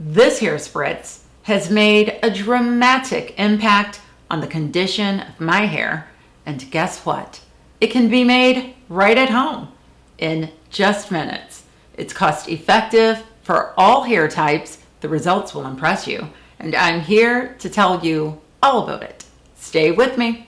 This hair spritz has made a dramatic impact on the condition of my hair, and guess what? It can be made right at home in just minutes. It's cost effective for all hair types. The results will impress you, and I'm here to tell you all about it. Stay with me.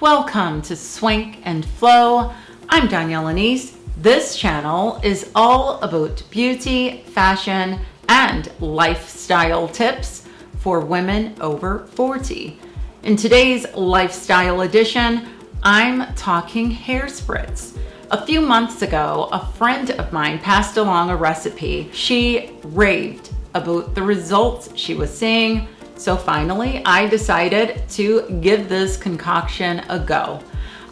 Welcome to Swank+flow. I'm Danielle Anise. This channel is all about beauty, fashion, and lifestyle tips for women over 40. In today's lifestyle edition, I'm talking hair spritz. A few months ago, a friend of mine passed along a recipe. She raved about the results she was seeing. So finally, I decided to give this concoction a go.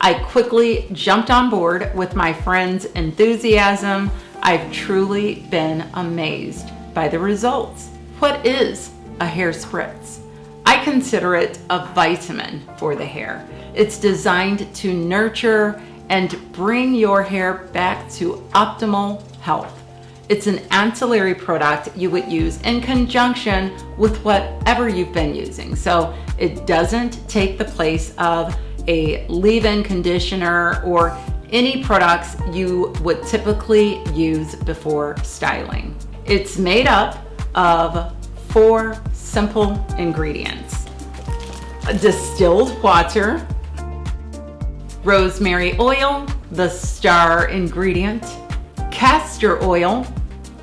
I quickly jumped on board with my friend's enthusiasm. I've truly been amazed by the results. What is a hair spritz? I consider it a vitamin for the hair. It's designed to nurture and bring your hair back to optimal health. It's an ancillary product you would use in conjunction with whatever you've been using. So it doesn't take the place of a leave-in conditioner or any products you would typically use before styling. It's made up of 4 simple ingredients: distilled water, rosemary oil, the star ingredient, castor oil,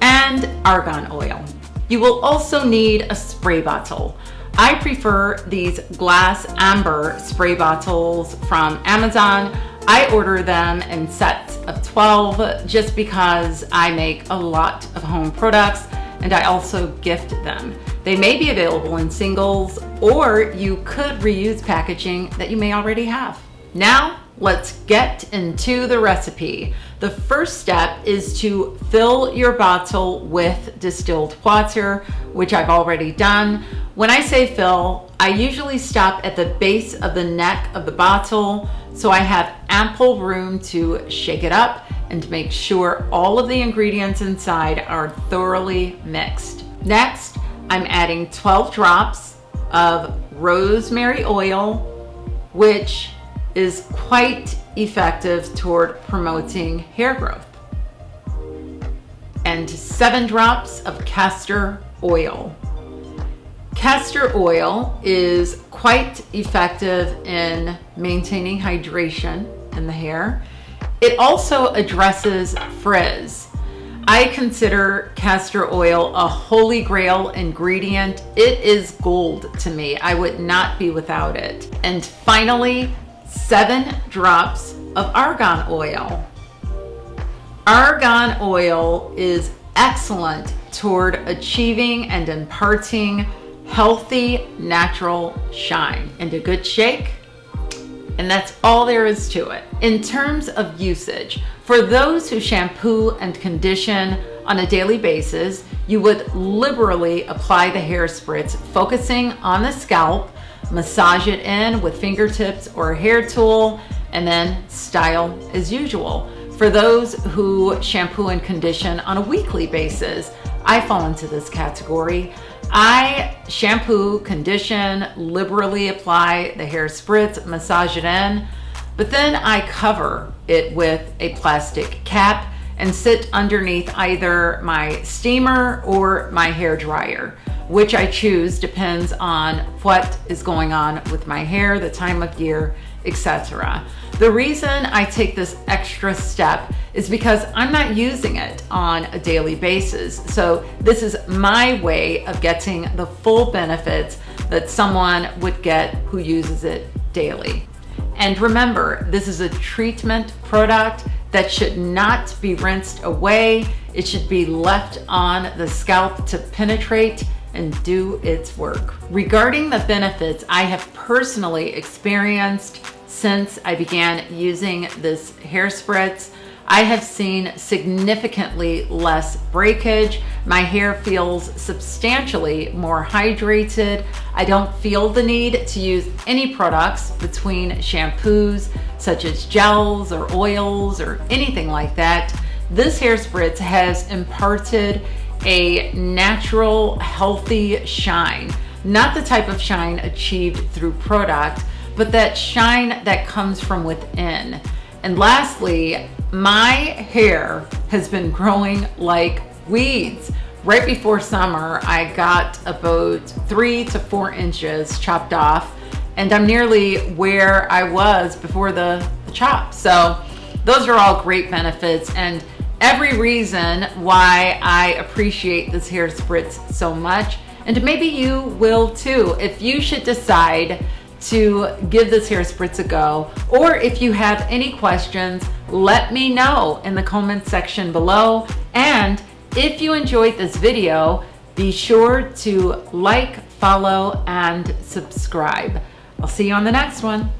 and argan oil. You will also need a spray bottle. I prefer these glass amber spray bottles from Amazon. I order them in sets of 12 just because I make a lot of home products and I also gift them. They may be available in singles, or you could reuse packaging that you may already have. Now, let's get into the recipe. The first step is to fill your bottle with distilled water, which I've already done. When I say fill, I usually stop at the base of the neck of the bottle so I have ample room to shake it up and make sure all of the ingredients inside are thoroughly mixed. Next, I'm adding 12 drops of rosemary oil, which is quite effective toward promoting hair growth, and 7 drops of castor oil. Castor oil is quite effective in maintaining hydration in the hair. It also addresses frizz. I consider castor oil a holy grail ingredient. It is gold to me. I would not be without it. And finally, 7 drops of argan oil. Argan oil is excellent toward achieving and imparting healthy, natural shine. And a good shake, and that's all there is to it. In terms of usage, for those who shampoo and condition on a daily basis, you would liberally apply the hair spritz, focusing on the scalp, massage it in with fingertips or a hair tool, and then style as usual. For those who shampoo and condition on a weekly basis, I fall into this category. I shampoo, condition, liberally apply the hair spritz, massage it in, but then I cover it with a plastic cap and sit underneath either my steamer or my hair dryer. Which I choose depends on what is going on with my hair, the time of year, etc. The reason I take this extra step is because I'm not using it on a daily basis. So this is my way of getting the full benefits that someone would get who uses it daily. And remember, this is a treatment product that should not be rinsed away. It should be left on the scalp to penetrate and do its work. Regarding the benefits I have personally experienced since I began using this hair spritz, I have seen significantly less breakage. My hair feels substantially more hydrated. I don't feel the need to use any products between shampoos, such as gels or oils or anything like that. this hair spritz has imparted a natural, healthy shine. Not the type of shine achieved through product, but that shine that comes from within. And lastly, my hair has been growing like weeds. Right before summer, I got about 3 to 4 inches chopped off, and I'm nearly where I was before the chop. So those are all great benefits and every reason why I appreciate this hair spritz so much. And maybe you will too, if you should decide to give this hair spritz a go, or if you have any questions, let me know in the comment section below. And if you enjoyed this video, be sure to like, follow, and subscribe. I'll see you on the next one.